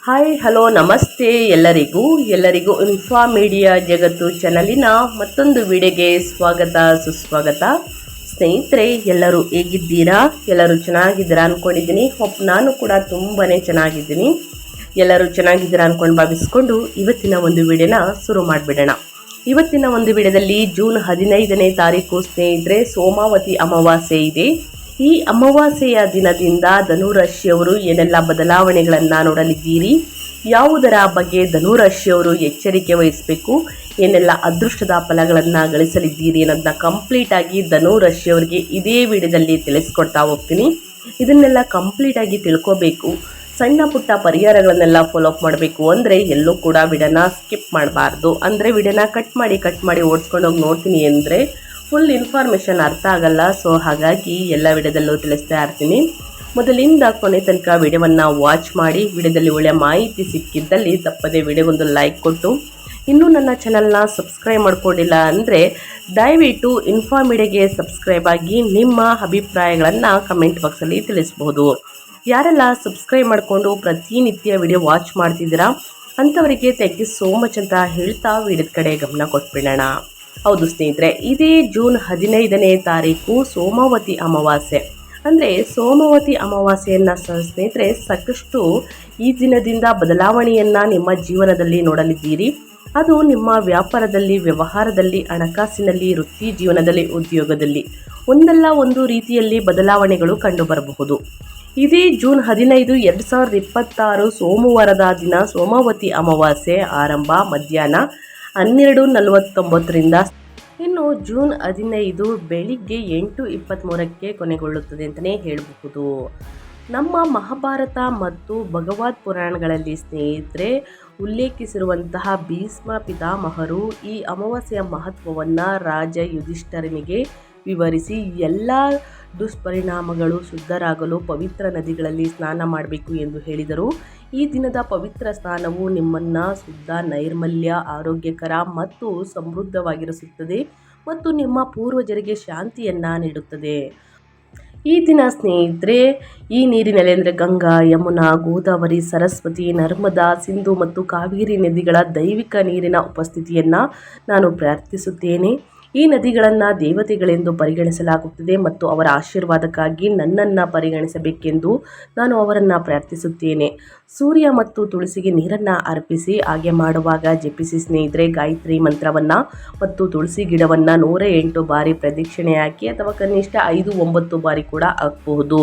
Hi hello ನಮಸ್ತೆ ಎಲ್ಲರಿಗೂ info media ಜಗತ್ತು ಚಾನಲಿನ ಮತ್ತೊಂದು ವಿಡಿಯೋಗೆ ಸ್ವಾಗತ ಸುಸ್ವಾಗತ. ಸ್ನೇಹಿತರೆ, ಎಲ್ಲರೂ ಹೇಗಿದ್ದೀರಾ? ಎಲ್ಲರೂ ಚೆನ್ನಾಗಿದ್ದೀರಾ ಅಂದ್ಕೊಂಡಿದ್ದೀನಿ. ನಾನು ಕೂಡ ತುಂಬಾ ಚೆನ್ನಾಗಿದ್ದೀನಿ. ಎಲ್ಲರೂ ಚೆನ್ನಾಗಿದ್ದೀರಾ ಅಂದ್ಕೊಂಡು ಭಾವಿಸ್ಕೊಂಡು ಇವತ್ತಿನ ಒಂದು ವಿಡಿಯೋನ ಶುರು ಮಾಡಿಬಿಡೋಣ. ಇವತ್ತಿನ ಒಂದು ವಿಡಿಯೋದಲ್ಲಿ ಜೂನ್ 15ನೇ ತಾರೀಕು ಸ್ನೇಹಿತರೆ ಸೋಮಾವತಿ ಅಮಾವಾಸ್ಯೆ ಇದೆ. ಈ ಅಮಾವಾಸ್ಯೆಯ ದಿನದಿಂದ ಧನುರಾಶಿಯವರು ಏನೆಲ್ಲ ಬದಲಾವಣೆಗಳನ್ನು ನೋಡಲಿದ್ದೀರಿ, ಯಾವುದರ ಬಗ್ಗೆ ಧನುರಾಶಿಯವರು ಎಚ್ಚರಿಕೆ ವಹಿಸಬೇಕು, ಏನೆಲ್ಲ ಅದೃಷ್ಟದ ಫಲಗಳನ್ನು ಗಳಿಸಲಿದ್ದೀರಿ ಅನ್ನೋದನ್ನ ಕಂಪ್ಲೀಟಾಗಿ ಧನುರಾಶಿಯವರಿಗೆ ಇದೇ ವಿಡಿಯೋದಲ್ಲಿ ತಿಳಿಸ್ಕೊಡ್ತಾ ಹೋಗ್ತೀನಿ. ಇದನ್ನೆಲ್ಲ ಕಂಪ್ಲೀಟಾಗಿ ತಿಳ್ಕೋಬೇಕು, ಸಣ್ಣ ಪುಟ್ಟ ಪರಿಹಾರಗಳನ್ನೆಲ್ಲ ಫಾಲೋ ಅಪ್ ಮಾಡಬೇಕು ಅಂದರೆ ಎಲ್ಲೂ ಕೂಡ ವಿಡಿಯೋನ ಸ್ಕಿಪ್ ಮಾಡಬಾರ್ದು. ಅಂದರೆ ವಿಡಿಯೋನ ಕಟ್ ಮಾಡಿ ಓಡಿಸ್ಕೊಂಡು ಹೋಗಿ ನೋಡ್ತೀನಿ ಅಂದರೆ ಫುಲ್ ಇನ್ಫಾರ್ಮೇಷನ್ ಅರ್ಥ ಆಗಲ್ಲ. ಸೊ ಹಾಗಾಗಿ ಎಲ್ಲ ವಿಡಿಯೋದಲ್ಲೂ ತಿಳಿಸ್ತಾ ಇರ್ತೀನಿ. ಮೊದಲಿಂದ ಕೊನೆ ತನಕ ವಿಡಿಯೋವನ್ನು ವಾಚ್ ಮಾಡಿ, ವಿಡಿಯೋದಲ್ಲಿ ಒಳ್ಳೆಯ ಮಾಹಿತಿ ಸಿಕ್ಕಿದ್ದಲ್ಲಿ ತಪ್ಪದೇ ವಿಡಿಯೋಗೊಂದು ಲೈಕ್ ಕೊಟ್ಟು, ಇನ್ನೂ ನನ್ನ ಚಾನಲ್ನ ಸಬ್ಸ್ಕ್ರೈಬ್ ಮಾಡ್ಕೊಂಡಿಲ್ಲ ಅಂದರೆ ದಯವಿಟ್ಟು ಇನ್ಫಾ ಮೀಡಿಯಾಗೆ ಸಬ್ಸ್ಕ್ರೈಬ್ ಆಗಿ ನಿಮ್ಮ ಅಭಿಪ್ರಾಯಗಳನ್ನು ಕಮೆಂಟ್ ಬಾಕ್ಸಲ್ಲಿ ತಿಳಿಸ್ಬೋದು. ಯಾರೆಲ್ಲ ಸಬ್ಸ್ಕ್ರೈಬ್ ಮಾಡಿಕೊಂಡು ಪ್ರತಿನಿತ್ಯ ವಿಡಿಯೋ ವಾಚ್ ಮಾಡ್ತಿದ್ದೀರಾ ಅಂಥವರಿಗೆ ಥ್ಯಾಂಕ್ ಯು ಸೋ ಮಚ್ ಅಂತ ಹೇಳ್ತಾ ವಿಡಿಯೋದ ಕಡೆ ಗಮನ ಕೊಟ್ಬಿಡೋಣ. ಹೌದು ಸ್ನೇಹಿತರೆ, ಇದೇ ಜೂನ್ 15ನೇ ತಾರೀಕು ಸೋಮಾವತಿ ಅಮಾವಾಸ್ಯೆ. ಅಂದರೆ ಸೋಮಾವತಿ ಅಮಾವಾಸ್ಯೆಯನ್ನು ಸ್ನೇಹಿತರೆ ಸಾಕಷ್ಟು ಈ ದಿನದಿಂದ ಬದಲಾವಣೆಯನ್ನು ನಿಮ್ಮ ಜೀವನದಲ್ಲಿ ನೋಡಲಿದ್ದೀರಿ. ಅದು ನಿಮ್ಮ ವ್ಯಾಪಾರದಲ್ಲಿ, ವ್ಯವಹಾರದಲ್ಲಿ, ಹಣಕಾಸಿನಲ್ಲಿ, ವೃತ್ತಿ ಜೀವನದಲ್ಲಿ, ಉದ್ಯೋಗದಲ್ಲಿ ಒಂದಲ್ಲ ಒಂದು ರೀತಿಯಲ್ಲಿ ಬದಲಾವಣೆಗಳು ಕಂಡುಬರಬಹುದು. ಇದೇ ಜೂನ್ 15, 2026 ಸೋಮವಾರದ ದಿನ ಸೋಮಾವತಿ ಅಮಾವಾಸ್ಯೆ ಆರಂಭ ಮಧ್ಯಾಹ್ನ 12:49ರಿಂದ ಇನ್ನು ಜೂನ್ 15 ಬೆಳಿಗ್ಗೆ 8:23ಕ್ಕೆ ಕೊನೆಗೊಳ್ಳುತ್ತದೆ ಅಂತಲೇ ಹೇಳಬಹುದು. ನಮ್ಮ ಮಹಾಭಾರತ ಮತ್ತು ಭಗವದ್ ಪುರಾಣಗಳಲ್ಲಿ ಸ್ನೇಹಿತರೆ ಉಲ್ಲೇಖಿಸಿರುವಂತಹ ಭೀಷ್ಮ ಪಿತಾಮಹರು ಈ ಅಮಾವಾಸ್ಯೆಯ ಮಹತ್ವವನ್ನು ರಾಜ ಯುಧಿಷ್ಠಿರನಿಗೆ ವಿವರಿಸಿ ಎಲ್ಲ ದುಷ್ಪರಿಣಾಮಗಳು ಶುದ್ಧರಾಗಲು ಪವಿತ್ರ ನದಿಗಳಲ್ಲಿ ಸ್ನಾನ ಮಾಡಬೇಕು ಎಂದು ಹೇಳಿದರು. ಈ ದಿನದ ಪವಿತ್ರ ಸ್ನಾನವು ನಿಮ್ಮನ್ನು ಶುದ್ಧ, ನೈರ್ಮಲ್ಯ, ಆರೋಗ್ಯಕರ ಮತ್ತು ಸಮೃದ್ಧವಾಗಿರಿಸುತ್ತದೆ ಮತ್ತು ನಿಮ್ಮ ಪೂರ್ವಜರಿಗೆ ಶಾಂತಿಯನ್ನು ನೀಡುತ್ತದೆ. ಈ ದಿನ ಸ್ನೇಹಿತರೆ ಈ ನೀರಿನಲ್ಲಿ ಅಂದರೆ ಗಂಗಾ, ಯಮುನಾ, ಗೋದಾವರಿ, ಸರಸ್ವತಿ, ನರ್ಮದಾ, ಸಿಂಧು ಮತ್ತು ಕಾವೇರಿ ನದಿಗಳ ದೈವಿಕ ನೀರಿನ ಉಪಸ್ಥಿತಿಯನ್ನು ನಾನು ಪ್ರಾರ್ಥಿಸುತ್ತೇನೆ. ಈ ನದಿಗಳನ್ನು ದೇವತೆಗಳೆಂದು ಪರಿಗಣಿಸಲಾಗುತ್ತದೆ ಮತ್ತು ಅವರ ಆಶೀರ್ವಾದಕ್ಕಾಗಿ ನನ್ನನ್ನು ಪರಿಗಣಿಸಬೇಕೆಂದು ನಾನು ಅವರನ್ನು ಪ್ರಾರ್ಥಿಸುತ್ತೇನೆ. ಸೂರ್ಯ ಮತ್ತು ತುಳಸಿಗೆ ನೀರನ್ನು ಅರ್ಪಿಸಿ. ಹಾಗೆ ಮಾಡುವಾಗ ಜಪಿಸಿ ಸ್ನೇಹಿತರೆ ಗಾಯತ್ರಿ ಮಂತ್ರವನ್ನು ಮತ್ತು ತುಳಸಿ ಗಿಡವನ್ನು 108 ಬಾರಿ ಪ್ರದಕ್ಷಿಣೆ ಹಾಕಿ, ಅಥವಾ ಕನಿಷ್ಠ 5-9 ಬಾರಿ ಕೂಡ ಹಾಕಬಹುದು.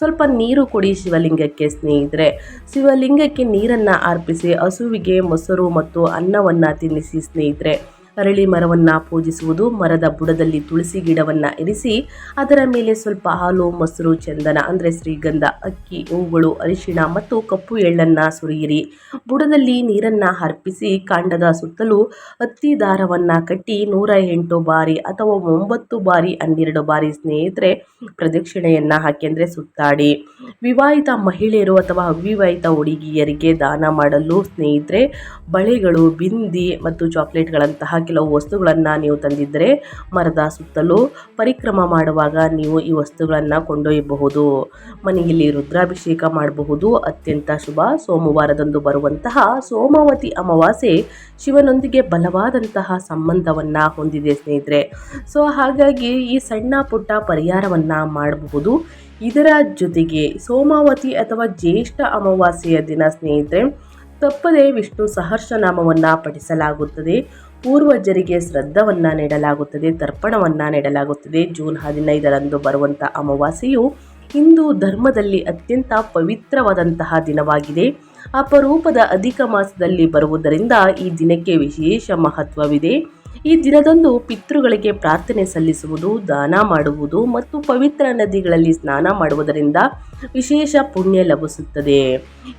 ಸ್ವಲ್ಪ ನೀರು ಕೊಡಿ ಶಿವಲಿಂಗಕ್ಕೆ ಸ್ನೇಹಿತರೆ. ಶಿವಲಿಂಗಕ್ಕೆ ನೀರನ್ನು ಅರ್ಪಿಸಿ ಹಸುವಿಗೆ ಮೊಸರು ಮತ್ತು ಅನ್ನವನ್ನು ತಿನ್ನಿಸಿ ಸ್ನೇಹಿತರೆ. ಅರಳಿ ಮರವನ್ನು ಪೂಜಿಸುವುದು. ಮರದ ಬುಡದಲ್ಲಿ ತುಳಸಿ ಗಿಡವನ್ನು ಇರಿಸಿ ಅದರ ಮೇಲೆ ಸ್ವಲ್ಪ ಹಾಲು, ಮೊಸರು, ಚಂದನ ಅಂದರೆ ಶ್ರೀಗಂಧ, ಅಕ್ಕಿ, ಹೂಗಳು, ಅರಿಶಿಣ ಮತ್ತು ಕಪ್ಪು ಎಳ್ಳನ್ನು ಸುರಿಯಿರಿ. ಬುಡದಲ್ಲಿ ನೀರನ್ನು ಅರ್ಪಿಸಿ ಕಾಂಡದ ಸುತ್ತಲೂ ಹತ್ತಿ ದಾರವನ್ನು ಕಟ್ಟಿ 108 ಬಾರಿ ಅಥವಾ 9 ಬಾರಿ 12 ಬಾರಿ ಸ್ನೇಹಿತರೆ ಪ್ರದಕ್ಷಿಣೆಯನ್ನು ಹಾಕಿ ಅಂದರೆ ಸುತ್ತಾಡಿ. ವಿವಾಹಿತ ಮಹಿಳೆಯರು ಅಥವಾ ಅವಿವಾಹಿತ ಹುಡುಗಿಯರಿಗೆ ದಾನ ಮಾಡಲು ಸ್ನೇಹಿತರೆ ಬಳೆಗಳು, ಬಿಂದಿ ಮತ್ತು ಚಾಕ್ಲೇಟ್ಗಳಂತಹ ಕೆಲವು ವಸ್ತುಗಳನ್ನು ನೀವು ತಂದಿದ್ದರೆ ಮರದ ಸುತ್ತಲೂ ಪರಿಕ್ರಮ ಮಾಡುವಾಗ ನೀವು ಈ ವಸ್ತುಗಳನ್ನು ಕೊಂಡೊಯ್ಯಬಹುದು. ಮನೆಯಲ್ಲಿ ರುದ್ರಾಭಿಷೇಕ ಮಾಡಬಹುದು. ಅತ್ಯಂತ ಶುಭ. ಸೋಮವಾರದಂದು ಬರುವಂತಹ ಸೋಮಾವತಿ ಅಮಾವಾಸ್ಯೆ ಶಿವನೊಂದಿಗೆ ಬಲವಾದಂತಹ ಸಂಬಂಧವನ್ನು ಹೊಂದಿದೆ ಸ್ನೇಹಿತರೆ. ಸೊ ಹಾಗಾಗಿ ಈ ಸಣ್ಣ ಪುಟ್ಟ ಪರಿಹಾರವನ್ನು ಮಾಡಬಹುದು. ಇದರ ಜೊತೆಗೆ ಸೋಮಾವತಿ ಅಥವಾ ಜ್ಯೇಷ್ಠ ಅಮಾವಾಸ್ಯೆಯ ದಿನ ಸ್ನೇಹಿತರೆ ತಪ್ಪದೇ ವಿಷ್ಣು ಸಹಸ್ರನಾಮವನ್ನು ಪಠಿಸಲಾಗುತ್ತದೆ. ಪೂರ್ವಜರಿಗೆ ಶ್ರದ್ಧವನ್ನು ನೀಡಲಾಗುತ್ತದೆ, ತರ್ಪಣವನ್ನು ನೀಡಲಾಗುತ್ತದೆ. ಜೂನ್ 15ರಂದು ಬರುವಂಥ ಅಮಾವಾಸ್ಯೆಯು ಹಿಂದೂ ಧರ್ಮದಲ್ಲಿ ಅತ್ಯಂತ ಪವಿತ್ರವಾದಂತಹ ದಿನವಾಗಿದೆ. ಅಪರೂಪದ ಅಧಿಕ ಮಾಸದಲ್ಲಿ ಬರುವುದರಿಂದ ಈ ದಿನಕ್ಕೆ ವಿಶೇಷ ಮಹತ್ವವಿದೆ. ಈ ದಿನದಂದು ಪಿತೃಗಳಿಗೆ ಪ್ರಾರ್ಥನೆ ಸಲ್ಲಿಸುವುದು, ದಾನ ಮಾಡುವುದು ಮತ್ತು ಪವಿತ್ರ ನದಿಗಳಲ್ಲಿ ಸ್ನಾನ ಮಾಡುವುದರಿಂದ ವಿಶೇಷ ಪುಣ್ಯ ಲಭಿಸುತ್ತದೆ.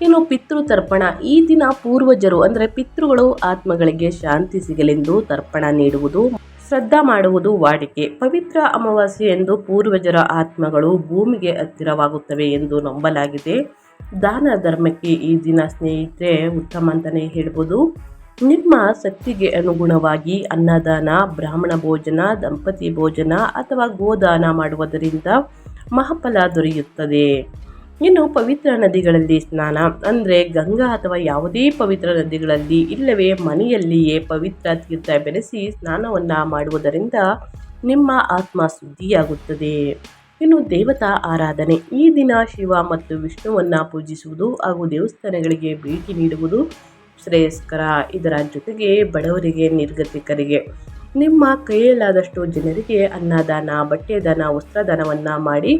ಇನ್ನು ಪಿತೃ ತರ್ಪಣ. ಈ ದಿನ ಪೂರ್ವಜರು ಅಂದರೆ ಪಿತೃಗಳು ಆತ್ಮಗಳಿಗೆ ಶಾಂತಿ ಸಿಗಲೆಂದು ತರ್ಪಣ ನೀಡುವುದು, ಶ್ರದ್ಧಾ ಮಾಡುವುದು ವಾಡಿಕೆ. ಪವಿತ್ರ ಅಮಾವಾಸ್ಯೆ ಎಂದು ಪೂರ್ವಜರ ಆತ್ಮಗಳು ಭೂಮಿಗೆ ಹತ್ತಿರವಾಗುತ್ತವೆ ಎಂದು ನಂಬಲಾಗಿದೆ. ದಾನ ಧರ್ಮಕ್ಕೆ ಈ ದಿನ ಸ್ನೇಹಿತರೆ ಉತ್ತಮ ಅಂತಲೇ ಹೇಳ್ಬೋದು. ನಿಮ್ಮ ಶಕ್ತಿಗೆ ಅನುಗುಣವಾಗಿ ಅನ್ನದಾನ, ಬ್ರಾಹ್ಮಣ ಭೋಜನ, ದಂಪತಿ ಭೋಜನ ಅಥವಾ ಗೋದಾನ ಮಾಡುವುದರಿಂದ ಮಹಾಫಲ ದೊರೆಯುತ್ತದೆ. ಇನ್ನು ಪವಿತ್ರ ನದಿಗಳಲ್ಲಿ ಸ್ನಾನ ಅಂದರೆ ಗಂಗಾ ಅಥವಾ ಯಾವುದೇ ಪವಿತ್ರ ನದಿಗಳಲ್ಲಿ ಇಲ್ಲವೇ ಮನೆಯಲ್ಲಿಯೇ ಪವಿತ್ರ ತೀರ್ಥ ಬೆರೆಸಿ ಸ್ನಾನವನ್ನು ಮಾಡುವುದರಿಂದ ನಿಮ್ಮ ಆತ್ಮ ಶುದ್ಧಿಯಾಗುತ್ತದೆ. ಇನ್ನು ದೇವತಾ ಆರಾಧನೆ, ಈ ದಿನ ಶಿವ ಮತ್ತು ವಿಷ್ಣುವನ್ನು ಪೂಜಿಸುವುದು ಹಾಗೂ ದೇವಸ್ಥಾನಗಳಿಗೆ ಭೇಟಿ ನೀಡುವುದು ಶ್ರೇಯಸ್ಕರ. ಇದರ ಜೊತೆಗೆ ಬಡವರಿಗೆ, ನಿರ್ಗತಿಕರಿಗೆ ನಿಮ್ಮ ಕೈಯಲ್ಲಾದಷ್ಟು ಜನರಿಗೆ ಅನ್ನದಾನ, ಬಟ್ಟೆದಾನ, ವಸ್ತ್ರದಾನವನ್ನು ಮಾಡಿ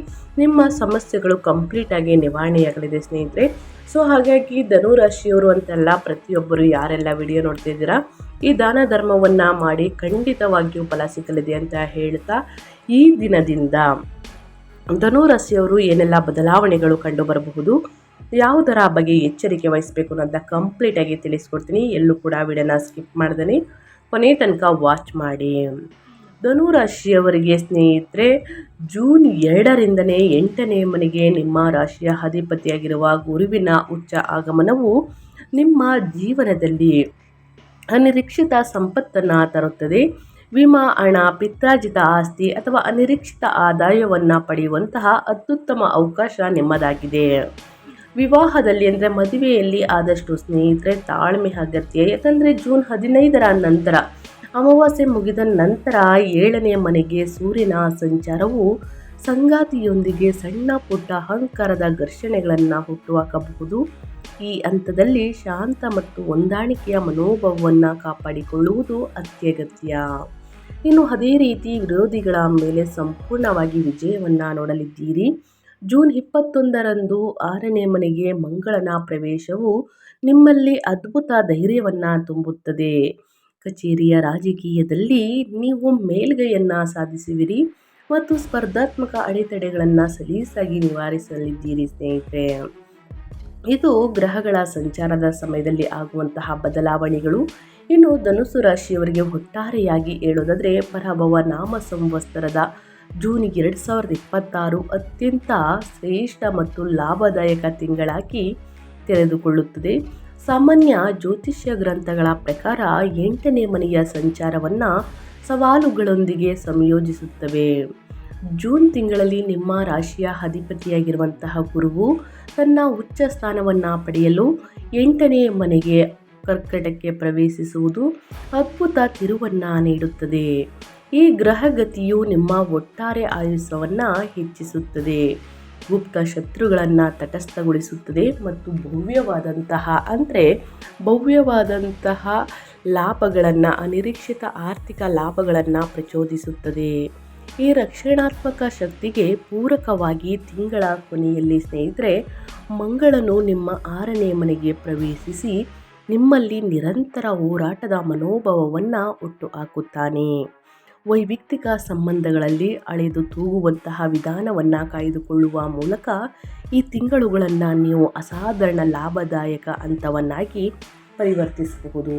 ನಿಮ್ಮ ಸಮಸ್ಯೆಗಳು ಕಂಪ್ಲೀಟಾಗಿ ನಿವಾರಣೆಯಾಗಲಿದೆ ಸ್ನೇಹಿತರೆ. ಸೊ ಹಾಗಾಗಿ ಧನುರಾಶಿಯವರು ಅಂತೆಲ್ಲ ಪ್ರತಿಯೊಬ್ಬರು ಯಾರೆಲ್ಲ ವಿಡಿಯೋ ನೋಡ್ತಾ ಇದ್ದೀರಾ, ಈ ದಾನ ಧರ್ಮವನ್ನು ಮಾಡಿ ಖಂಡಿತವಾಗಿಯೂ ಫಲ ಸಿಗಲಿದೆ ಅಂತ ಹೇಳ್ತಾ, ಈ ದಿನದಿಂದ ಧನುರಾಶಿಯವರು ಏನೆಲ್ಲ ಬದಲಾವಣೆಗಳು ಕಂಡು ಬರಬಹುದು, ಯಾವುದರ ಬಗ್ಗೆ ಎಚ್ಚರಿಕೆ ವಹಿಸಬೇಕು ಅನ್ನೋದನ್ನ ಕಂಪ್ಲೀಟಾಗಿ ತಿಳಿಸ್ಕೊಡ್ತೀನಿ. ಎಲ್ಲೂ ಕೂಡ ವಿಡಿಯೋನ ಸ್ಕಿಪ್ ಮಾಡ್ದೇ ಕೊನೆ ತನಕ ವಾಚ್ ಮಾಡಿ. ಧನುರಾಶಿಯವರಿಗೆ ಸ್ನೇಹಿತರೆ, ಜೂನ್ 2ರಿಂದನೇ 8ನೇ ಮನೆಗೆ ನಿಮ್ಮ ರಾಶಿಯ ಅಧಿಪತಿಯಾಗಿರುವ ಗುರುವಿನ ಉಚ್ಚ ಆಗಮನವು ನಿಮ್ಮ ಜೀವನದಲ್ಲಿ ಅನಿರೀಕ್ಷಿತ ಸಂಪತ್ತನ್ನು ತರುತ್ತದೆ. ವಿಮಾ, ಹಣ, ಪಿತ್ರಾರ್ಜಿತ ಆಸ್ತಿ ಅಥವಾ ಅನಿರೀಕ್ಷಿತ ಆದಾಯವನ್ನು ಪಡೆಯುವಂತಹ ಅತ್ಯುತ್ತಮ ಅವಕಾಶ ನಿಮ್ಮದಾಗಿದೆ. ವಿವಾಹದಲ್ಲಿ ಅಂದರೆ ಮದುವೆಯಲ್ಲಿ ಆದಷ್ಟು ಸ್ನೇಹಿತರೆ ತಾಳ್ಮೆ ಅಗತ್ಯ. ಯಾಕಂದರೆ ಜೂನ್ 15ರ ನಂತರ, ಅಮಾವಾಸ್ಯೆ ಮುಗಿದ ನಂತರ 7ನೇ ಮನೆಗೆ ಸೂರ್ಯನ ಸಂಚಾರವು ಸಂಗಾತಿಯೊಂದಿಗೆ ಸಣ್ಣ ಪುಟ್ಟ ಅಹಂಕಾರದ ಘರ್ಷಣೆಗಳನ್ನು ಹುಟ್ಟುಹಾಕಬಹುದು. ಈ ಹಂತದಲ್ಲಿ ಶಾಂತ ಮತ್ತು ಹೊಂದಾಣಿಕೆಯ ಮನೋಭಾವವನ್ನು ಕಾಪಾಡಿಕೊಳ್ಳುವುದು ಅತ್ಯಗತ್ಯ. ಇನ್ನು ಅದೇ ರೀತಿ ವಿರೋಧಿಗಳ ಮೇಲೆ ಸಂಪೂರ್ಣವಾಗಿ ವಿಜಯವನ್ನು ನೋಡಲಿದ್ದೀರಿ. ಜೂನ್ 21ರಂದು 6ನೇ ಮನೆಗೆ ಮಂಗಳನ ಪ್ರವೇಶವು ನಿಮ್ಮಲ್ಲಿ ಅದ್ಭುತ ಧೈರ್ಯವನ್ನು ತುಂಬುತ್ತದೆ. ಕಚೇರಿಯ ರಾಜಕೀಯದಲ್ಲಿ ನೀವು ಮೇಲುಗೈಯನ್ನು ಸಾಧಿಸುವಿರಿ ಮತ್ತು ಸ್ಪರ್ಧಾತ್ಮಕ ಅಡೆತಡೆಗಳನ್ನು ಸಲೀಸಾಗಿ ನಿವಾರಿಸಲಿದ್ದೀರಿ ಸ್ನೇಹಿತರೆ. ಇದು ಗ್ರಹಗಳ ಸಂಚಾರದ ಸಮಯದಲ್ಲಿ ಆಗುವಂತಹ ಬದಲಾವಣೆಗಳು. ಇನ್ನು ಧನುಸು ರಾಶಿಯವರಿಗೆ ಒಟ್ಟಾರೆಯಾಗಿ ಹೇಳೋದಾದರೆ, ಪರಾಭವ ನಾಮ ಸಂವತ್ಸರದ ಜೂನ್ 2026 ಅತ್ಯಂತ ಶ್ರೇಷ್ಠ ಮತ್ತು ಲಾಭದಾಯಕ ತಿಂಗಳಾಗಿ ತೆರೆದುಕೊಳ್ಳುತ್ತದೆ. ಸಾಮಾನ್ಯ ಜ್ಯೋತಿಷ್ಯ ಗ್ರಂಥಗಳ ಪ್ರಕಾರ 8ನೇ ಮನೆಯ ಸಂಚಾರವನ್ನು ಸವಾಲುಗಳೊಂದಿಗೆ ಸಂಯೋಜಿಸುತ್ತವೆ. ಜೂನ್ ತಿಂಗಳಲ್ಲಿ ನಿಮ್ಮ ರಾಶಿಯ ಅಧಿಪತಿಯಾಗಿರುವಂತಹ ಗುರುವು ತನ್ನ ಉಚ್ಚ ಸ್ಥಾನವನ್ನು ಪಡೆಯಲು 8ನೇ ಮನೆಗೆ ಕರ್ಕಟಕ್ಕೆ ಪ್ರವೇಶಿಸುವುದು ಅದ್ಭುತ ತಿರುವನ್ನು ನೀಡುತ್ತದೆ. ಈ ಗ್ರಹಗತಿಯು ನಿಮ್ಮ ಒಟ್ಟಾರೆ ಆಯುಷ್ಯವನ್ನು ಹೆಚ್ಚಿಸುತ್ತದೆ, ಗುಪ್ತ ಶತ್ರುಗಳನ್ನು ತಟಸ್ಥಗೊಳಿಸುತ್ತದೆ ಮತ್ತು ಭವ್ಯವಾದಂತಹ ಲಾಭಗಳನ್ನು, ಅನಿರೀಕ್ಷಿತ ಆರ್ಥಿಕ ಲಾಭಗಳನ್ನು ಪ್ರಚೋದಿಸುತ್ತದೆ. ಈ ರಕ್ಷಣಾತ್ಮಕ ಶಕ್ತಿಗೆ ಪೂರಕವಾಗಿ ತಿಂಗಳ ಕೊನೆಯಲ್ಲಿ ಸ್ನೇಹಿತರೆ, ಮಂಗಳನು ನಿಮ್ಮ 6ನೇ ಮನೆಗೆ ಪ್ರವೇಶಿಸಿ ನಿಮ್ಮಲ್ಲಿ ನಿರಂತರ ಹೋರಾಟದ ಮನೋಭಾವವನ್ನು ಹುಟ್ಟುಹಾಕುತ್ತಾನೆ. ವೈಯಕ್ತಿಕ ಸಂಬಂಧಗಳಲ್ಲಿ ಅಳೆದು ತೂಗುವಂತಹ ವಿಧಾನವನ್ನು ಕಾಯ್ದುಕೊಳ್ಳುವ ಮೂಲಕ ಈ ತಿಂಗಳುಗಳನ್ನು ನೀವು ಅಸಾಧಾರಣ ಲಾಭದಾಯಕ ಹಂತವನ್ನಾಗಿ ಪರಿವರ್ತಿಸಬಹುದು.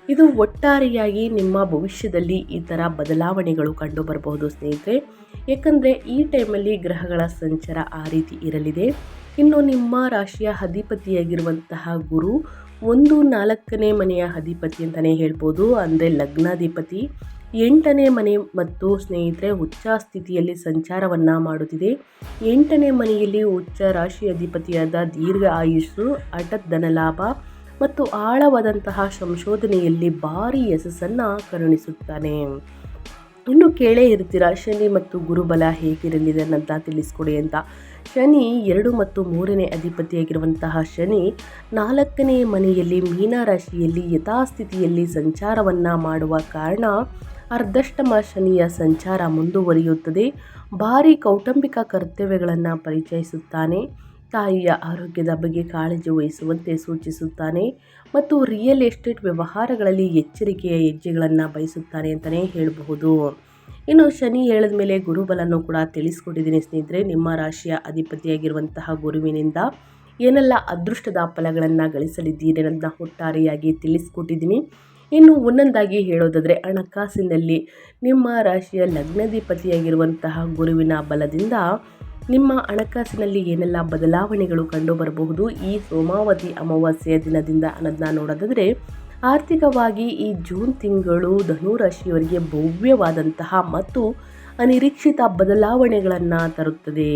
ಇದು ಒಟ್ಟಾರೆಯಾಗಿ ನಿಮ್ಮ ಭವಿಷ್ಯದಲ್ಲಿ ಈ ಥರ ಬದಲಾವಣೆಗಳು ಕಂಡು ಬರಬಹುದು ಸ್ನೇಹಿತರೆ. ಏಕೆಂದರೆ ಈ ಟೈಮಲ್ಲಿ ಗ್ರಹಗಳ ಸಂಚಾರ ಆ ರೀತಿ ಇರಲಿದೆ. ಇನ್ನು ನಿಮ್ಮ ರಾಶಿಯ ಅಧಿಪತಿಯಾಗಿರುವಂತಹ ಗುರು 4ನೇ ಮನೆಯ ಅಧಿಪತಿ ಅಂತಲೇ ಹೇಳ್ಬೋದು, ಅಂದರೆ ಲಗ್ನಾಧಿಪತಿ 8ನೇ ಮನೆ ಮತ್ತು ಸ್ನೇಹಿತರೆ ಉಚ್ಚ ಸ್ಥಿತಿಯಲ್ಲಿ ಸಂಚಾರವನ್ನು ಮಾಡುತ್ತಿದೆ. 8ನೇ ಮನೆಯಲ್ಲಿ ಉಚ್ಚ ರಾಶಿ ಅಧಿಪತಿಯಾದ ದೀರ್ಘ ಆಯುಸ್ಸು, ಹಠಾತ್ ಧನಲಾಭ ಮತ್ತು ಆಳವಾದಂತಹ ಸಂಶೋಧನೆಯಲ್ಲಿ ಭಾರಿ ಯಶಸ್ಸನ್ನು ಕರುಣಿಸುತ್ತಾನೆ. ಇನ್ನು ಕೇಳೇ ಇರ್ತೀರ, ಶನಿ ಮತ್ತು ಗುರುಬಲ ಹೇಗಿರಲಿದೆ ಅಂತ ತಿಳಿಸ್ಕೊಡಿ ಅಂತ. ಶನಿ 2 ಮತ್ತು 3ನೇ ಅಧಿಪತಿಯಾಗಿರುವಂತಹ ಶನಿ 4ನೇ ಮನೆಯಲ್ಲಿ ಮೀನರಾಶಿಯಲ್ಲಿ ಯಥಾಸ್ಥಿತಿಯಲ್ಲಿ ಸಂಚಾರವನ್ನು ಮಾಡುವ ಕಾರಣ ಅರ್ಧಷ್ಟಮ ಶನಿಯ ಸಂಚಾರ ಮುಂದುವರಿಯುತ್ತದೆ. ಭಾರಿ ಕೌಟುಂಬಿಕ ಕರ್ತವ್ಯಗಳನ್ನು ಪರಿಚಯಿಸುತ್ತಾನೆ. ತಾಯಿಯ ಆರೋಗ್ಯದ ಬಗ್ಗೆ ಕಾಳಜಿ ವಹಿಸುವಂತೆ ಸೂಚಿಸುತ್ತಾನೆ ಮತ್ತು ರಿಯಲ್ ಎಸ್ಟೇಟ್ ವ್ಯವಹಾರಗಳಲ್ಲಿ ಎಚ್ಚರಿಕೆಯ ಹೆಜ್ಜೆಗಳನ್ನು ಬಯಸುತ್ತಾನೆ ಅಂತಲೇ ಹೇಳಬಹುದು. ಇನ್ನು ಶನಿ ಹೇಳಿದ ಮೇಲೆ ಗುರುಬಲನ್ನು ಕೂಡ ತಿಳಿಸ್ಕೊಟ್ಟಿದ್ದೀನಿ ಸ್ನೇಹಿತರೆ. ನಿಮ್ಮ ರಾಶಿಯ ಅಧಿಪತಿಯಾಗಿರುವಂತಹ ಗುರುವಿನಿಂದ ಏನೆಲ್ಲ ಅದೃಷ್ಟದ ಫಲಗಳನ್ನು ಗಳಿಸಲಿದ್ದೀರಿ ಅನ್ನೋದನ್ನ ಒಟ್ಟಾರೆಯಾಗಿ ತಿಳಿಸ್ಕೊಟ್ಟಿದ್ದೀನಿ. ಇನ್ನು ಒಂದೊಂದಾಗಿ ಹೇಳೋದಾದರೆ, ಹಣಕಾಸಿನಲ್ಲಿ ನಿಮ್ಮ ರಾಶಿಯ ಲಗ್ನಾಧಿಪತಿಯಾಗಿರುವಂತಹ ಗುರುವಿನ ಬಲದಿಂದ ನಿಮ್ಮ ಹಣಕಾಸಿನಲ್ಲಿ ಏನೆಲ್ಲ ಬದಲಾವಣೆಗಳು ಕಂಡು ಬರಬಹುದು ಈ ಸೋಮಾವತಿ ಅಮಾವಾಸ್ಯೆಯ ದಿನದಿಂದ ಅನ್ನೋದನ್ನ ನೋಡೋದಾದರೆ, ಆರ್ಥಿಕವಾಗಿ ಈ ಜೂನ್ ತಿಂಗಳು ಧನುರಾಶಿಯವರಿಗೆ ಭವ್ಯವಾದಂತಹ ಮತ್ತು ಅನಿರೀಕ್ಷಿತ ಬದಲಾವಣೆಗಳನ್ನು ತರುತ್ತದೆ.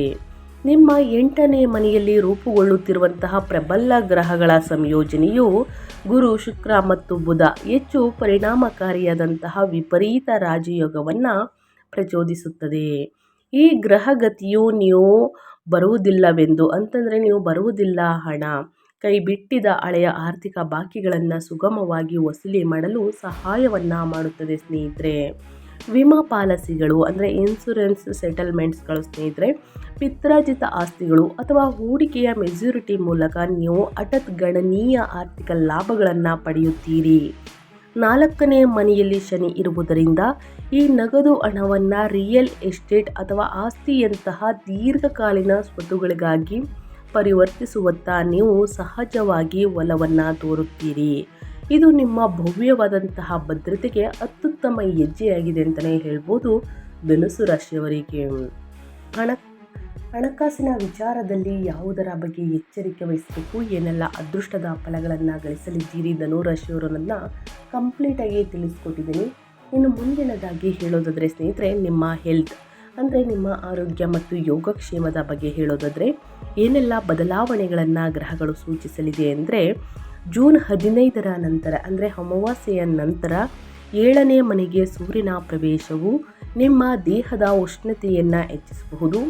ನಿಮ್ಮ 8ನೇ ಮನೆಯಲ್ಲಿ ರೂಪುಗೊಳ್ಳುತ್ತಿರುವಂತಹ ಪ್ರಬಲ ಗ್ರಹಗಳ ಸಂಯೋಜನೆಯು ಗುರು, ಶುಕ್ರ ಮತ್ತು ಬುಧ ಹೆಚ್ಚು ಪರಿಣಾಮಕಾರಿಯಾದಂತಹ ವಿಪರೀತ ರಾಜಯೋಗವನ್ನು ಪ್ರಚೋದಿಸುತ್ತದೆ. ಈ ಗ್ರಹಗತಿಯು ನೀವು ಬರುವುದಿಲ್ಲವೆಂದು ಅಂತಂದರೆ ನೀವು ಬರುವುದಿಲ್ಲ ಹಣ ಕೈ ಬಿಟ್ಟಿದ ಹಳೆಯ ಆರ್ಥಿಕ ಬಾಕಿಗಳನ್ನು ಸುಗಮವಾಗಿ ವಸೂಲಿ ಮಾಡಲು ಸಹಾಯವನ್ನು ಮಾಡುತ್ತದೆ ಸ್ನೇಹಿತರೆ. ವಿಮಾ ಪಾಲಿಸಿಗಳು ಅಂದರೆ ಇನ್ಶೂರೆನ್ಸ್ ಸೆಟಲ್ಮೆಂಟ್ಸ್ಗಳು ಸ್ನೇಹಿತರೆ, ಪಿತ್ರಾರ್ಜಿತ ಆಸ್ತಿಗಳು ಅಥವಾ ಹೂಡಿಕೆಯ ಮೆಚುರಿಟಿ ಮೂಲಕ ನೀವು ಹಠಾತ್ ಗಣನೀಯ ಆರ್ಥಿಕ ಲಾಭಗಳನ್ನು ಪಡೆಯುತ್ತೀರಿ. 4ನೇ ಮನೆಯಲ್ಲಿ ಶನಿ ಇರುವುದರಿಂದ ಈ ನಗದು ಹಣವನ್ನು ರಿಯಲ್ ಎಸ್ಟೇಟ್ ಅಥವಾ ಆಸ್ತಿಯಂತಹ ದೀರ್ಘಕಾಲೀನ ಸ್ವತ್ತುಗಳಿಗಾಗಿ ಪರಿವರ್ತಿಸುವತ್ತ ನೀವು ಸಹಜವಾಗಿ ಒಲವನ್ನು ತೋರುತ್ತೀರಿ. ಇದು ನಿಮ್ಮ ಭವ್ಯವಾದಂತಹ ಭದ್ರತೆಗೆ ಅತ್ಯುತ್ತಮ ಹೆಜ್ಜೆಯಾಗಿದೆ ಅಂತಲೇ ಹೇಳ್ಬೋದು ಧನುಸ್ಸು ರಾಶಿಯವರಿಗೆ. ಹಣಕಾಸಿನ ವಿಚಾರದಲ್ಲಿ ಯಾವುದರ ಬಗ್ಗೆ ಎಚ್ಚರಿಕೆ ವಹಿಸಬೇಕು, ಏನೆಲ್ಲ ಅದೃಷ್ಟದ ಫಲಗಳನ್ನು ಗಳಿಸಲಿದ್ದೀರಿ ಧನುರಾಶಿಯವರನ್ನ ಕಂಪ್ಲೀಟಾಗಿ ತಿಳಿಸ್ಕೊಟ್ಟಿದ್ದೀನಿ. ಇನ್ನು ಮುಂದಿನದಾಗಿ ಹೇಳೋದಾದರೆ ಸ್ನೇಹಿತರೆ, ನಿಮ್ಮ ಹೆಲ್ತ್ ಅಂದರೆ ನಿಮ್ಮ ಆರೋಗ್ಯ ಮತ್ತು ಯೋಗಕ್ಷೇಮದ ಬಗ್ಗೆ ಹೇಳೋದಾದರೆ ಏನೆಲ್ಲ ಬದಲಾವಣೆಗಳನ್ನು ಗ್ರಹಗಳು ಸೂಚಿಸಲಿದೆ ಅಂದರೆ, ಜೂನ್ 15ರ ನಂತರ ಅಂದರೆ ಅಮಾವಾಸ್ಯೆಯ ನಂತರ 7ನೇ ಮನೆಗೆ ಸೂರ್ಯನ ಪ್ರವೇಶವು ನಿಮ್ಮ ದೇಹದ ಉಷ್ಣತೆಯನ್ನು ಹೆಚ್ಚಿಸಬಹುದು.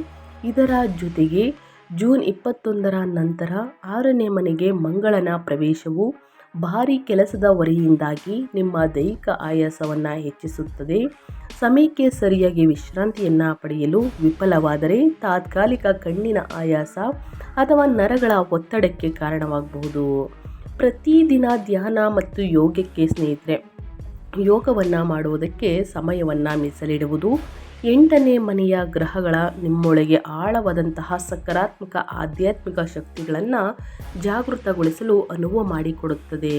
ಇದರ ಜೊತೆಗೆ ಜೂನ್ 21ರ ನಂತರ 6ನೇ ಮನೆಗೆ ಮಂಗಳನ ಪ್ರವೇಶವು ಭಾರೀ ಕೆಲಸದ ಹೊರೆಯಿಂದಾಗಿ ನಿಮ್ಮ ದೈಹಿಕ ಆಯಾಸವನ್ನು ಹೆಚ್ಚಿಸುತ್ತದೆ. ಸಮಯಕ್ಕೆ ಸರಿಯಾಗಿ ವಿಶ್ರಾಂತಿಯನ್ನು ಪಡೆಯಲು ವಿಫಲವಾದರೆ ತಾತ್ಕಾಲಿಕ ಕಣ್ಣಿನ ಆಯಾಸ ಅಥವಾ ನರಗಳ ಒತ್ತಡಕ್ಕೆ ಕಾರಣವಾಗಬಹುದು. ಪ್ರತಿದಿನ ಧ್ಯಾನ ಮತ್ತು ಯೋಗಕ್ಕೆ ಸ್ನೇಹಿತರೆ, ಯೋಗವನ್ನು ಮಾಡುವುದಕ್ಕೆ ಸಮಯವನ್ನು ಮೀಸಲಿಡುವುದು 8ನೇ ಮನೆಯ ಗ್ರಹಗಳ ನಿಮ್ಮೊಳಗೆ ಆಳವಾದಂತಹ ಸಕಾರಾತ್ಮಕ ಆಧ್ಯಾತ್ಮಿಕ ಶಕ್ತಿಗಳನ್ನು ಜಾಗೃತಗೊಳಿಸಲು ಅನುವು ಮಾಡಿಕೊಡುತ್ತದೆ.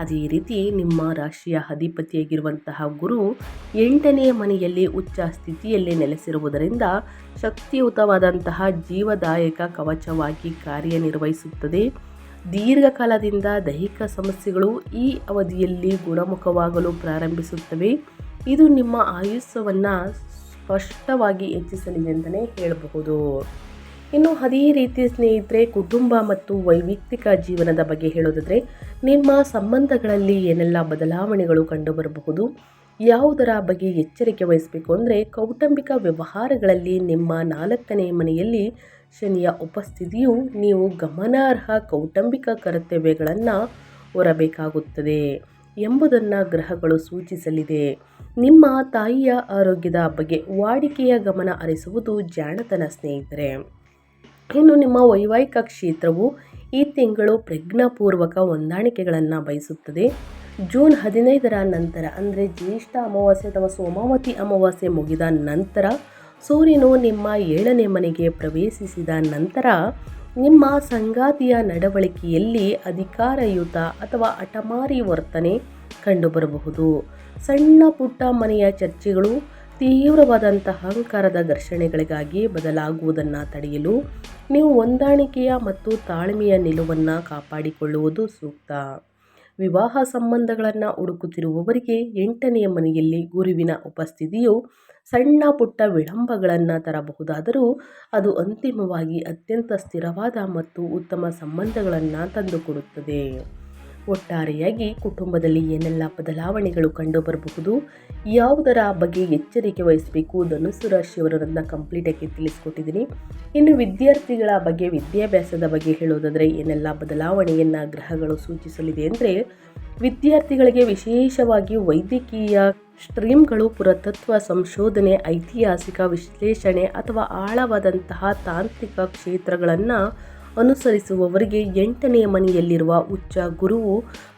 ಅದೇ ರೀತಿ ನಿಮ್ಮ ರಾಶಿಯ ಅಧಿಪತಿಯಾಗಿರುವಂತಹ ಗುರು 8ನೇ ಮನೆಯಲ್ಲಿ ಉಚ್ಚ ಸ್ಥಿತಿಯಲ್ಲಿ ನೆಲೆಸಿರುವುದರಿಂದ ಶಕ್ತಿಯುತವಾದಂತಹ ಜೀವದಾಯಕ ಕವಚವಾಗಿ ಕಾರ್ಯನಿರ್ವಹಿಸುತ್ತದೆ. ದೀರ್ಘಕಾಲದಿಂದ ದೈಹಿಕ ಸಮಸ್ಯೆಗಳು ಈ ಅವಧಿಯಲ್ಲಿ ಗುಣಮುಖವಾಗಲು ಪ್ರಾರಂಭಿಸುತ್ತವೆ. ಇದು ನಿಮ್ಮ ಆಯುಷ್ಯವನ್ನು ಸ್ಪಷ್ಟವಾಗಿ ಹೆಚ್ಚಿಸಲಿದೆ ಅಂತಲೇ ಹೇಳಬಹುದು. ಇನ್ನು ಅದೇ ರೀತಿ ಸ್ನೇಹಿತರೆ, ಕುಟುಂಬ ಮತ್ತು ವೈಯಕ್ತಿಕ ಜೀವನದ ಬಗ್ಗೆ ಹೇಳೋದಾದರೆ ನಿಮ್ಮ ಸಂಬಂಧಗಳಲ್ಲಿ ಏನೆಲ್ಲ ಬದಲಾವಣೆಗಳು ಕಂಡುಬರಬಹುದು, ಯಾವುದರ ಬಗ್ಗೆ ಎಚ್ಚರಿಕೆ ವಹಿಸಬೇಕು ಅಂದರೆ, ಕೌಟುಂಬಿಕ ವ್ಯವಹಾರಗಳಲ್ಲಿ ನಿಮ್ಮ 4ನೇ ಮನೆಯಲ್ಲಿ ಶನಿಯ ಉಪಸ್ಥಿತಿಯು ನೀವು ಗಮನಾರ್ಹ ಕೌಟುಂಬಿಕ ಕರ್ತವ್ಯಗಳನ್ನು ಹೊರಬೇಕಾಗುತ್ತದೆ ಎಂಬುದನ್ನು ಗ್ರಹಗಳು ಸೂಚಿಸಲಿದೆ. ನಿಮ್ಮ ತಾಯಿಯ ಆರೋಗ್ಯದ ಬಗ್ಗೆ ವಾಡಿಕೆಯ ಗಮನ ಹರಿಸುವುದು ಜಾಣತನ ಸ್ನೇಹಿತರೆ. ಇನ್ನು ನಿಮ್ಮ ವೈವಾಹಿಕ ಕ್ಷೇತ್ರವು ಈ ತಿಂಗಳು ಪ್ರಜ್ಞಾಪೂರ್ವಕ ಹೊಂದಾಣಿಕೆಗಳನ್ನು ಬಯಸುತ್ತದೆ. ಜೂನ್ 15ರ ನಂತರ ಅಂದರೆ ಜ್ಯೇಷ್ಠ ಅಮಾವಾಸ್ಯೆ ಅಥವಾ ಸೋಮಾವತಿ ಅಮಾವಾಸ್ಯೆ ಮುಗಿದ ನಂತರ ಸೂರ್ಯನು ನಿಮ್ಮ 7ನೇ ಮನೆಗೆ ಪ್ರವೇಶಿಸಿದ ನಂತರ ನಿಮ್ಮ ಸಂಗಾತಿಯ ನಡವಳಿಕೆಯಲ್ಲಿ ಅಧಿಕಾರಯುತ ಅಥವಾ ಹಠಮಾರಿ ವರ್ತನೆ ಕಂಡುಬರಬಹುದು. ಸಣ್ಣ ಪುಟ್ಟ ಮನೆಯ ಚರ್ಚೆಗಳು ತೀವ್ರವಾದಂತಹ ಅಹಂಕಾರದ ಘರ್ಷಣೆಗಳಿಗಾಗಿ ಬದಲಾಗುವುದನ್ನು ತಡೆಯಲು ನೀವು ಹೊಂದಾಣಿಕೆಯ ಮತ್ತು ತಾಳ್ಮೆಯ ನಿಲುವನ್ನು ಕಾಪಾಡಿಕೊಳ್ಳುವುದು ಸೂಕ್ತ. ವಿವಾಹ ಸಂಬಂಧಗಳನ್ನು ಹುಡುಕುತ್ತಿರುವವರಿಗೆ 8ನೇ ಮನೆಯಲ್ಲಿ ಗುರುವಿನ ಉಪಸ್ಥಿತಿಯು ಸಣ್ಣ ಪುಟ್ಟ ವಿಳಂಬಗಳನ್ನು ತರಬಹುದಾದರೂ ಅದು ಅಂತಿಮವಾಗಿ ಅತ್ಯಂತ ಸ್ಥಿರವಾದ ಮತ್ತು ಉತ್ತಮ ಸಂಬಂಧಗಳನ್ನು ತಂದುಕೊಡುತ್ತದೆ. ಒಟ್ಟಾರೆಯಾಗಿ ಕುಟುಂಬದಲ್ಲಿ ಏನೆಲ್ಲ ಬದಲಾವಣೆಗಳು ಕಂಡುಬರಬಹುದು, ಯಾವುದರ ಬಗ್ಗೆ ಎಚ್ಚರಿಕೆ ವಹಿಸಬೇಕು ಧನುಸ್ಸು ರಾಶಿಯವರನ್ನು ಕಂಪ್ಲೀಟಾಗಿ ತಿಳಿಸ್ಕೊಟ್ಟಿದ್ದೀನಿ. ಇನ್ನು ವಿದ್ಯಾರ್ಥಿಗಳ ಬಗ್ಗೆ ವಿದ್ಯಾಭ್ಯಾಸದ ಬಗ್ಗೆ ಹೇಳೋದಾದರೆ ಏನೆಲ್ಲ ಬದಲಾವಣೆಯನ್ನು ಗ್ರಹಗಳು ಸೂಚಿಸಲಿದೆ ಅಂದರೆ, ವಿದ್ಯಾರ್ಥಿಗಳಿಗೆ ವಿಶೇಷವಾಗಿ ವೈದ್ಯಕೀಯ ಸ್ಟ್ರೀಮ್ಗಳು, ಪುರಾತತ್ವ ಸಂಶೋಧನೆ, ಐತಿಹಾಸಿಕ ವಿಶ್ಲೇಷಣೆ ಅಥವಾ ಆಳವಾದಂತಹ ತಾಂತ್ರಿಕ ಕ್ಷೇತ್ರಗಳನ್ನು ಅನುಸರಿಸುವವರಿಗೆ 8ನೇ ಮನೆಯಲ್ಲಿರುವ ಉಚ್ಚ ಗುರುವು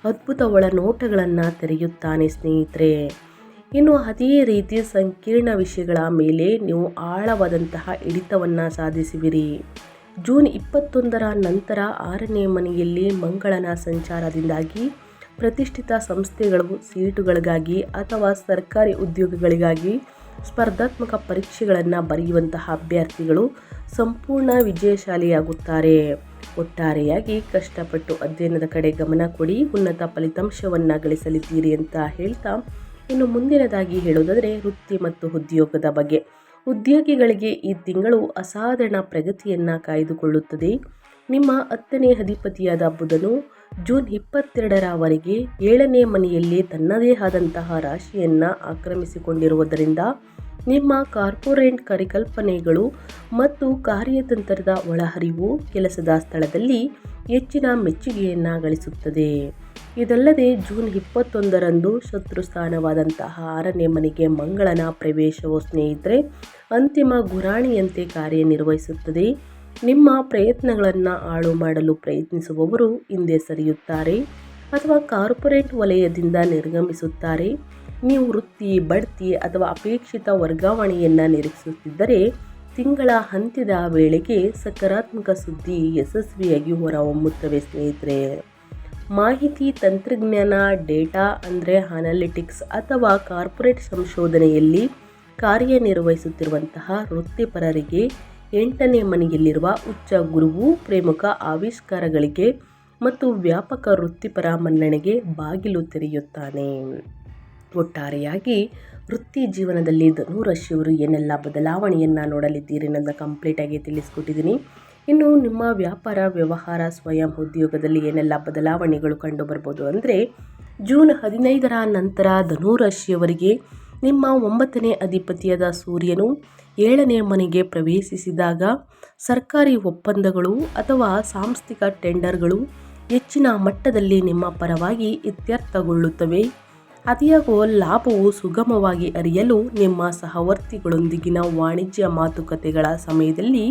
ಅದ್ಭುತ ಒಳನೋಟಗಳನ್ನು ತೆರೆಯುತ್ತಾನೆ ಸ್ನೇಹಿತರೆ. ಇನ್ನು ಅದೇ ರೀತಿ ಸಂಕೀರ್ಣ ವಿಷಯಗಳ ಮೇಲೆ ನೀವು ಆಳವಾದಂತಹ ಹಿಡಿತವನ್ನು ಸಾಧಿಸುವಿರಿ. ಜೂನ್ 21ರ ನಂತರ 6ನೇ ಮನೆಯಲ್ಲಿ ಮಂಗಳನ ಸಂಚಾರದಿಂದಾಗಿ ಪ್ರತಿಷ್ಠಿತ ಸಂಸ್ಥೆಗಳು, ಸೀಟುಗಳಿಗಾಗಿ ಅಥವಾ ಸರ್ಕಾರಿ ಉದ್ಯೋಗಗಳಿಗಾಗಿ ಸ್ಪರ್ಧಾತ್ಮಕ ಪರೀಕ್ಷೆಗಳನ್ನು ಬರೆಯುವಂತಹ ಅಭ್ಯರ್ಥಿಗಳು ಸಂಪೂರ್ಣ ವಿಜಯಶಾಲಿಯಾಗುತ್ತಾರೆ. ಒಟ್ಟಾರೆಯಾಗಿ ಕಷ್ಟಪಟ್ಟು ಅಧ್ಯಯನದ ಕಡೆ ಗಮನ ಕೊಡಿ, ಉನ್ನತ ಫಲಿತಾಂಶವನ್ನು ಗಳಿಸಲಿದ್ದೀರಿ ಅಂತ ಹೇಳ್ತಾ, ಇನ್ನು ಮುಂದಿನದಾಗಿ ಹೇಳೋದಾದರೆ ವೃತ್ತಿ ಮತ್ತು ಉದ್ಯೋಗದ ಬಗ್ಗೆ. ಉದ್ಯೋಗಿಗಳಿಗೆ ಈ ತಿಂಗಳು ಅಸಾಧಾರಣ ಪ್ರಗತಿಯನ್ನು ಕಾಯ್ದುಕೊಳ್ಳುತ್ತದೆ. ನಿಮ್ಮ 10ನೇ ಅಧಿಪತಿಯಾದ ಬುಧನು ಜೂನ್ 22ರವರೆಗೆ 7ನೇ ಮನೆಯಲ್ಲಿ ತನ್ನದೇ ಆದಂತಹ ರಾಶಿಯನ್ನು ಆಕ್ರಮಿಸಿಕೊಂಡಿರುವುದರಿಂದ ನಿಮ್ಮ ಕಾರ್ಪೊರೇಟ್ ಪರಿಕಲ್ಪನೆಗಳು ಮತ್ತು ಕಾರ್ಯತಂತ್ರದ ಒಳಹರಿವು ಕೆಲಸದ ಸ್ಥಳದಲ್ಲಿ ಹೆಚ್ಚಿನ ಮೆಚ್ಚುಗೆಯನ್ನು ಗಳಿಸುತ್ತದೆ. ಇದಲ್ಲದೆ ಜೂನ್ 21ರಂದು ಶತ್ರು ಸ್ಥಾನವಾದಂತಹ 6ನೇ ಮನೆಗೆ ಮಂಗಳನ ಪ್ರವೇಶವು ಸ್ನೇಹಿತರೆ ಅಂತಿಮ ಗುರಾಣಿಯಂತೆ ಕಾರ್ಯನಿರ್ವಹಿಸುತ್ತದೆ. ನಿಮ್ಮ ಪ್ರಯತ್ನಗಳನ್ನು ಹಾಳು ಮಾಡಲು ಪ್ರಯತ್ನಿಸುವವರು ಹಿಂದೆ ಸರಿಯುತ್ತಾರೆ ಅಥವಾ ಕಾರ್ಪೊರೇಟ್ ವಲಯದಿಂದ ನಿರ್ಗಮಿಸುತ್ತಾರೆ. ನೀವು ವೃತ್ತಿ, ಬಡ್ತಿ ಅಥವಾ ಅಪೇಕ್ಷಿತ ವರ್ಗಾವಣೆಯನ್ನು ನಿರೀಕ್ಷಿಸುತ್ತಿದ್ದರೆ ತಿಂಗಳ ಅಂತ್ಯದ ವೇಳೆಗೆ ಸಕಾರಾತ್ಮಕ ಸುದ್ದಿ ಯಶಸ್ವಿಯಾಗಿ ಹೊರಹೊಮ್ಮುತ್ತವೆ ಸ್ನೇಹಿತರೆ. ಮಾಹಿತಿ ತಂತ್ರಜ್ಞಾನ, ಡೇಟಾ ಅನಾಲಿಟಿಕ್ಸ್ ಅಥವಾ ಕಾರ್ಪೊರೇಟ್ ಸಂಶೋಧನೆಯಲ್ಲಿ ಕಾರ್ಯನಿರ್ವಹಿಸುತ್ತಿರುವಂತಹ ವೃತ್ತಿಪರರಿಗೆ 8ನೇ ಮನೆಯಲ್ಲಿರುವ ಉಚ್ಚ ಗುರುವು ಪ್ರಮುಖ ಆವಿಷ್ಕಾರಗಳಿಗೆ ಮತ್ತು ವ್ಯಾಪಕ ವೃತ್ತಿಪರ ಮನ್ನಣೆಗೆ ಬಾಗಿಲು ತೆರೆಯುತ್ತಾನೆ. ಒಟ್ಟಾರೆಯಾಗಿ ವೃತ್ತಿ ಜೀವನದಲ್ಲಿ ಧನು ರಾಶಿಯವರು ಏನೆಲ್ಲ ಬದಲಾವಣೆಯನ್ನು ನೋಡಲಿದ್ದೀರಿ ಅನ್ನೋದನ್ನ ಕಂಪ್ಲೀಟಾಗಿ ತಿಳಿಸ್ಕೊಟ್ಟಿದ್ದೀನಿ. ಇನ್ನು ನಿಮ್ಮ ವ್ಯಾಪಾರ, ವ್ಯವಹಾರ, ಸ್ವಯಂ ಉದ್ಯೋಗದಲ್ಲಿ ಏನೆಲ್ಲ ಬದಲಾವಣೆಗಳು ಕಂಡು ಬರ್ಬೋದು ಅಂದರೆ ಜೂನ್ 15ರ ನಂತರ ಧನು ರಾಶಿಯವರಿಗೆ ನಿಮ್ಮ 9ನೇ ಅಧಿಪತಿಯಾದ ಸೂರ್ಯನು 7ನೇ ಮನೆಗೆ ಪ್ರವೇಶಿಸಿದಾಗ ಸರ್ಕಾರಿ ಒಪ್ಪಂದಗಳು ಅಥವಾ ಸಾಂಸ್ಥಿಕ ಟೆಂಡರ್ಗಳು ಹೆಚ್ಚಿನ ಮಟ್ಟದಲ್ಲಿ ನಿಮ್ಮ ಪರವಾಗಿ ಇತ್ಯರ್ಥಗೊಳ್ಳುತ್ತವೆ. ಅತಿಯಾಗುವ ಲಾಭವು ಸುಗಮವಾಗಿ ಅರಿಯಲು ನಿಮ್ಮ ಸಹವರ್ತಿಗಳೊಂದಿಗಿನ ವಾಣಿಜ್ಯ ಮಾತುಕತೆಗಳ ಸಮಯದಲ್ಲಿ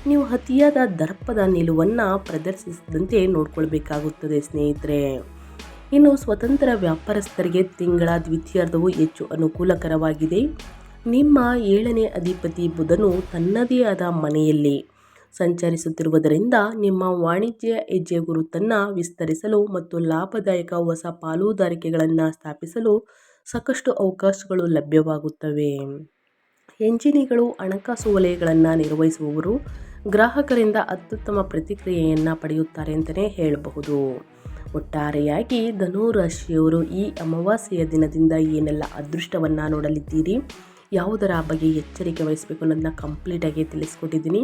ನೀವು ಅತಿಯಾದ ದರ್ಪದ ನಿಲುವನ್ನು ಪ್ರದರ್ಶಿಸದಂತೆ ನೋಡಿಕೊಳ್ಬೇಕಾಗುತ್ತದೆ ಸ್ನೇಹಿತರೆ. ಇನ್ನು ಸ್ವತಂತ್ರ ವ್ಯಾಪಾರಸ್ಥರಿಗೆ ತಿಂಗಳ ದ್ವಿತೀಯಾರ್ಧವು ಹೆಚ್ಚು ಅನುಕೂಲಕರವಾಗಿದೆ. ನಿಮ್ಮ 7ನೇ ಅಧಿಪತಿ ಬುಧನು ತನ್ನದೇ ಆದ ಮನೆಯಲ್ಲಿ ಸಂಚರಿಸುತ್ತಿರುವುದರಿಂದ ನಿಮ್ಮ ವಾಣಿಜ್ಯ ಹೆಜ್ಜೆ ಗುರುತನ್ನು ವಿಸ್ತರಿಸಲು ಮತ್ತು ಲಾಭದಾಯಕ ಹೊಸ ಪಾಲುದಾರಿಕೆಗಳನ್ನು ಸ್ಥಾಪಿಸಲು ಸಾಕಷ್ಟು ಅವಕಾಶಗಳು ಲಭ್ಯವಾಗುತ್ತವೆ. ಎಂಜಿನಿಯರ್ಗಳು, ಹಣಕಾಸು ವಲಯಗಳನ್ನು ನಿರ್ವಹಿಸುವವರು ಗ್ರಾಹಕರಿಂದ ಅತ್ಯುತ್ತಮ ಪ್ರತಿಕ್ರಿಯೆಯನ್ನು ಪಡೆಯುತ್ತಾರೆ ಅಂತಲೇ ಹೇಳಬಹುದು. ಒಟ್ಟಾರೆಯಾಗಿ ಧನು ರಾಶಿಯವರು ಈ ಅಮಾವಾಸ್ಯೆಯ ದಿನದಿಂದ ಏನೆಲ್ಲ ಅದೃಷ್ಟವನ್ನು ನೋಡಲಿದ್ದೀರಿ, ಯಾವುದರ ಬಗ್ಗೆ ಎಚ್ಚರಿಕೆ ವಹಿಸಬೇಕು ಅನ್ನೋದನ್ನ ಕಂಪ್ಲೀಟಾಗಿ ತಿಳಿಸ್ಕೊಟ್ಟಿದ್ದೀನಿ.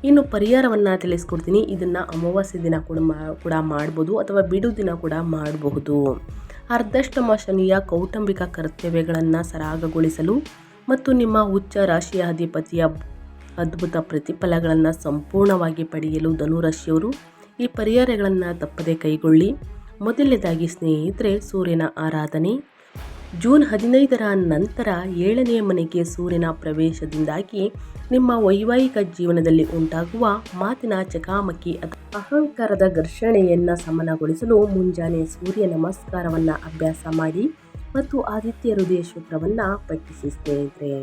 ಇನ್ನು ಪರಿಹಾರವನ್ನು ತಿಳಿಸ್ಕೊಡ್ತೀನಿ. ಇದನ್ನು ಅಮಾವಾಸ್ಯೆ ದಿನ ಕೂಡ ಮಾಡ್ಬೋದು ಅಥವಾ ಬಿಡು ದಿನ ಕೂಡ ಮಾಡಬಹುದು. ಅರ್ಧಾಷ್ಟಮ ಶನಿಯ ಕೌಟುಂಬಿಕ ಕರ್ತವ್ಯಗಳನ್ನು ಸರಾಗಗೊಳಿಸಲು ಮತ್ತು ನಿಮ್ಮ ಉಚ್ಚ ರಾಶಿಯ ಅಧಿಪತಿಯ ಅದ್ಭುತ ಪ್ರತಿಫಲಗಳನ್ನು ಸಂಪೂರ್ಣವಾಗಿ ಪಡೆಯಲು ಧನುರಾಶಿಯವರು ಈ ಪರಿಹಾರಗಳನ್ನು ತಪ್ಪದೆ ಕೈಗೊಳ್ಳಿ. ಮೊದಲನೇದಾಗಿ ಸ್ನೇಹಿತರೆ, ಸೂರ್ಯನ ಆರಾಧನೆ. ಜೂನ್ 15ರ ನಂತರ 7ನೇ ಮನೆಗೆ ಸೂರ್ಯನ ಪ್ರವೇಶದಿಂದಾಗಿ ನಿಮ್ಮ ವೈವಾಹಿಕ ಜೀವನದಲ್ಲಿ ಉಂಟಾಗುವ ಮಾತಿನ ಚಕಮಕಿ ಅಥವಾ ಅಹಂಕಾರದ ಘರ್ಷಣೆಯನ್ನು ಶಮನಗೊಳಿಸಲು ಮುಂಜಾನೆ ಸೂರ್ಯ ನಮಸ್ಕಾರವನ್ನು ಅಭ್ಯಾಸ ಮಾಡಿ ಮತ್ತು ಆದಿತ್ಯ ಹೃದಯ ಸೂತ್ರವನ್ನು ಪಠಿಸಿ ಸ್ನೇಹಿತರೆ.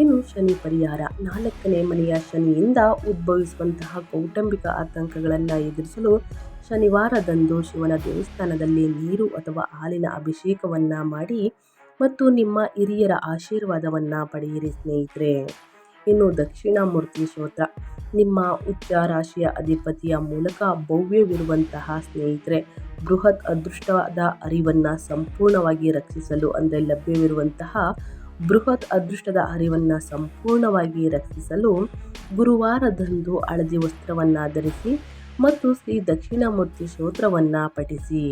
ಇನ್ನು ಶನಿ ಪರಿಹಾರ. 4ನೇ ಮನೆಯ ಶನಿಯಿಂದ ಉದ್ಭವಿಸುವಂತಹ ಕೌಟುಂಬಿಕ ಆತಂಕಗಳನ್ನು ಎದುರಿಸಲು ಶನಿವಾರದಂದು ಶಿವನ ದೇವಸ್ಥಾನದಲ್ಲಿ ನೀರು ಅಥವಾ ಹಾಲಿನ ಅಭಿಷೇಕವನ್ನು ಮಾಡಿ ಮತ್ತು ನಿಮ್ಮ ಹಿರಿಯರ ಆಶೀರ್ವಾದವನ್ನು ಪಡೆಯಿರಿ ಸ್ನೇಹಿತರೆ. ಇನ್ನು ದಕ್ಷಿಣಾಮೂರ್ತಿ ಸ್ತೋತ್ರ. ನಿಮ್ಮ ಉಚ್ಚ ರಾಶಿಯ ಅಧಿಪತಿಯ ಮೂಲಕ ಭವ್ಯವಿರುವಂತಹ ಸ್ನೇಹಿತರೆ ಬೃಹತ್ ಅದೃಷ್ಟದ ಅರಿವನ್ನು ಸಂಪೂರ್ಣವಾಗಿ ರಕ್ಷಿಸಲು ಲಭ್ಯವಿರುವಂತಹ ಬೃಹತ್ ಅದೃಷ್ಟದ ಅರಿವನ್ನು ಸಂಪೂರ್ಣವಾಗಿ ರಕ್ಷಿಸಲು ಗುರುವಾರದಂದು ಹಳದಿ ವಸ್ತ್ರವನ್ನು ಧರಿಸಿ ಮತ್ತು ಶ್ರೀ ದಕ್ಷಿಣಾಮೂರ್ತಿ ಸ್ತೋತ್ರವನ್ನು ಪಠಿಸಿ.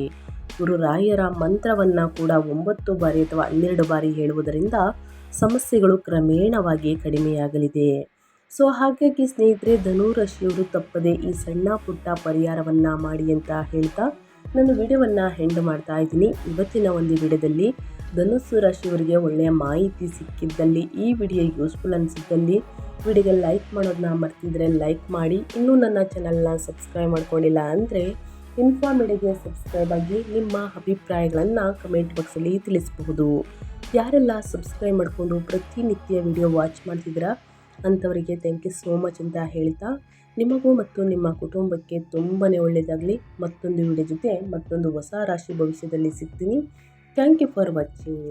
ಗುರುರಾಯರ ಮಂತ್ರವನ್ನು ಕೂಡ 9 ಬಾರಿ ಅಥವಾ 12 ಬಾರಿ ಹೇಳುವುದರಿಂದ ಸಮಸ್ಯೆಗಳು ಕ್ರಮೇಣವಾಗಿ ಕಡಿಮೆಯಾಗಲಿದೆ. ಸೊ ಹಾಗಾಗಿ ಸ್ನೇಹಿತರೆ, ಧನುರಾಶಿಯವರು ತಪ್ಪದೆ ಈ ಸಣ್ಣ ಪುಟ್ಟ ಪರಿಹಾರವನ್ನು ಮಾಡಿ ಅಂತ ಹೇಳ್ತಾ ನಾನು ವಿಡಿಯೋವನ್ನು ಎಂಡ್ ಮಾಡ್ತಾ ಇದ್ದೀನಿ. ಇವತ್ತಿನ ಒಂದು ವಿಡಿಯೋದಲ್ಲಿ ಧನುಸ್ಸು ರಾಶಿಯವರಿಗೆ ಒಳ್ಳೆಯ ಮಾಹಿತಿ ಸಿಕ್ಕಿದ್ದಲ್ಲಿ, ಈ ವಿಡಿಯೋ ಯೂಸ್ಫುಲ್ ಅನಿಸಿದ್ದಲ್ಲಿ ವಿಡಿಯೋಗೆ ಲೈಕ್ ಮಾಡೋದನ್ನ ಮರ್ತಿದ್ರೆ ಲೈಕ್ ಮಾಡಿ. ಇನ್ನೂ ನನ್ನ ಚಾನಲ್ನ ಸಬ್ಸ್ಕ್ರೈಬ್ ಮಾಡ್ಕೊಂಡಿಲ್ಲ ಅಂದರೆ ಇನ್ಫಾರ್ಮೇಟಿವ್ಗೆ ಸಬ್ಸ್ಕ್ರೈಬ್ ಆಗಿ ನಿಮ್ಮ ಅಭಿಪ್ರಾಯಗಳನ್ನು ಕಮೆಂಟ್ ಬಾಕ್ಸಲ್ಲಿ ತಿಳಿಸಬಹುದು. ಯಾರೆಲ್ಲ ಸಬ್ಸ್ಕ್ರೈಬ್ ಮಾಡಿಕೊಂಡು ಪ್ರತಿನಿತ್ಯ ವಿಡಿಯೋ ವಾಚ್ ಮಾಡ್ತಿದ್ದೀರಾ ಅಂಥವರಿಗೆ ಥ್ಯಾಂಕ್ ಯು ಸೋ ಮಚ್ ಅಂತ ಹೇಳ್ತಾ, ನಿಮಗೂ ಮತ್ತು ನಿಮ್ಮ ಕುಟುಂಬಕ್ಕೆ ತುಂಬಾ ಒಳ್ಳೆಯದಾಗಲಿ. ಮತ್ತೊಂದು ವಿಡಿಯೋ ಜೊತೆ ಮತ್ತೊಂದು ಹೊಸ ರಾಶಿ ಭವಿಷ್ಯದಲ್ಲಿ ಸಿಗ್ತೀನಿ. Thank you for watching.